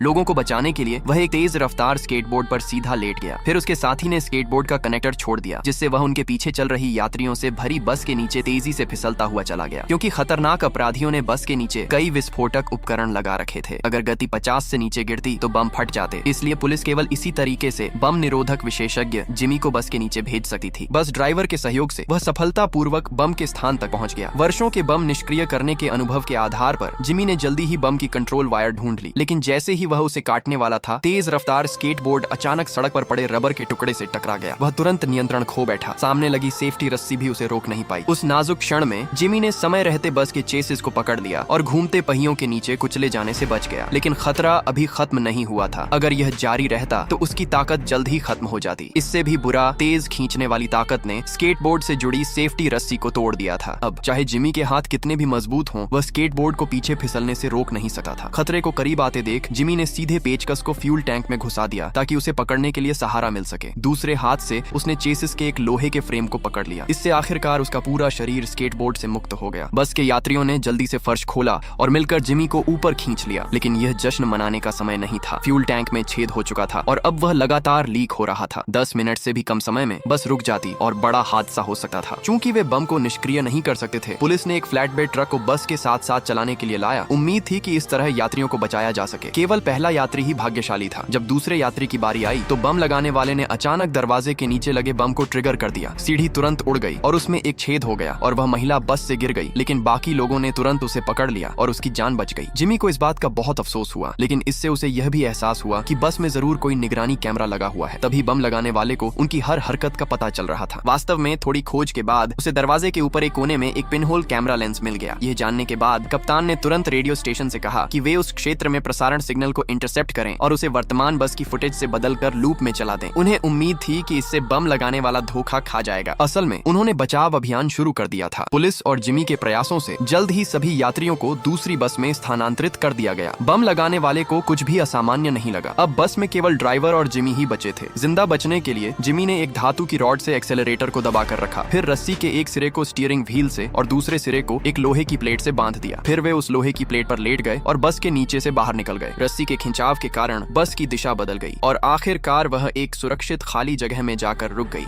लोगों को बचाने के लिए वह एक तेज रफ्तार स्केटबोर्ड पर सीधा लेट गया। फिर उसके साथी ने स्केटबोर्ड का कनेक्टर छोड़ दिया, जिससे वह उनके पीछे चल रही यात्रियों से भरी बस के नीचे तेजी से फिसलता हुआ चला गया। क्योंकि खतरनाक अपराधियों ने बस के नीचे कई विस्फोटक उपकरण लगा रखे थे। अगर गति 50 से नीचे गिरती तो बम फट जाते, इसलिए पुलिस केवल इसी तरीके से बम निरोधक विशेषज्ञ जिमी को बस के नीचे भेज सकती थी। बस ड्राइवर के सहयोग से वह सफलतापूर्वक बम के स्थान तक पहुंच गया। वर्षों के बम निष्क्रिय करने के अनुभव के आधार पर जिमी ने जल्दी ही बम की कंट्रोल वायर ढूंढ ली, लेकिन जैसे ही वह उसे काटने वाला था, तेज रफ्तार स्केटबोर्ड अचानक सड़क पर पड़े रबर के टुकड़े से टकरा गया। वह तुरंत नियंत्रण खो बैठा। सामने लगी सेफ्टी रस्सी भी उसे रोक नहीं पाई। उस नाजुक क्षण में जिमी ने समय रहते बस के चेसिस को पकड़ लिया और घूमते पहियों के नीचे कुचले जाने से बच गया। लेकिन खतरा अभी खत्म नहीं हुआ था। अगर यह जारी रहता तो उसकी ताकत जल्द ही खत्म हो जाती। इससे भी बुरा, तेज खींचने वाली ताकत ने स्केटबोर्ड से जुड़ी सेफ्टी रस्सी को तोड़ दिया था। अब चाहे जिमी के हाथ कितने भी मजबूत हों, वह स्केटबोर्ड को पीछे फिसलने से रोक नहीं सकता था। खतरे को करीब आते देख जिमी ने सीधे पेचकस को फ्यूल टैंक में घुसा दिया ताकि उसे पकड़ने के लिए सहारा मिल सके। दूसरे हाथ से उसने चेसिस के एक लोहे के फ्रेम को पकड़ लिया। इससे आखिरकार उसका पूरा शरीर स्केटबोर्ड से मुक्त हो गया। बस के यात्रियों ने जल्दी से फर्श खोला और मिलकर जिमी को ऊपर खींच लिया, लेकिन यह जश्न मनाने का समय नहीं था। फ्यूल टैंक में छेद हो चुका था और अब वह लगातार लीक हो रहा था। 10 मिनट से भी कम समय में बस रुक जाती और बड़ा हादसा हो सकता था। चूंकि वे बम को निष्क्रिय नहीं कर सकते थे, पुलिस ने एक फ्लैटबेड ट्रक को बस के साथ साथ चलाने के लिए लाया। उम्मीद थी कि इस तरह यात्रियों को बचाया जा सके। केवल पहला यात्री ही भाग्यशाली था। जब दूसरे यात्री की बारी आई तो बम लगाने वाले ने अचानक दरवाजे के नीचे लगे बम को ट्रिगर कर दिया। सीढ़ी तुरंत उड़ गई और उसमें एक छेद हो गया और वह महिला बस से गिर गई, लेकिन बाकी लोगों ने तुरंत उसे पकड़ लिया और उसकी जान बच गई। जिमी को इस बात का बहुत अफसोस हुआ, लेकिन इससे उसे यह भी एहसास हुआ कि बस में जरूर कोई निगरानी कैमरा लगा हुआ है। तभी बम लगाने वाले को उनकी हर हरकत का पता चल रहा था। वास्तव में थोड़ी खोज के बाद उसे दरवाजे के ऊपर एक कोने में एक पिनहोल कैमरा लेंस मिल गया। यह जानने के बाद कप्तान ने तुरंत रेडियो स्टेशन से कहा कि वे उस क्षेत्र में प्रसारण सिग्नल को इंटरसेप्ट करें और उसे वर्तमान बस की फुटेज से बदलकर लूप में चला दें। उन्हें उम्मीद थी कि इससे बम लगाने वाला धोखा खा जाएगा। असल में उन्होंने बचाव अभियान शुरू कर दिया था। पुलिस और जिमी के प्रयासों से जल्द ही सभी यात्रियों को दूसरी बस में स्थानांतरित कर दिया गया। बम लगाने वाले को कुछ भी असामान्य नहीं लगा। अब बस में केवल ड्राइवर और जिमी ही बचे थे। जिंदा बचने के लिए जिमी ने एक धातु की रॉड से एक्सेलरेटर को दबाकर रखा। फिर रस्सी के एक सिरे को स्टीयरिंग व्हील से और दूसरे सिरे को एक लोहे की प्लेट से बांध दिया। फिर वे उस लोहे की प्लेट पर लेट गए और बस के नीचे से बाहर निकल गए। रस्सी के खिंचाव के कारण बस की दिशा बदल गई और आखिरकार वह एक सुरक्षित खाली जगह में जाकर रुक गई।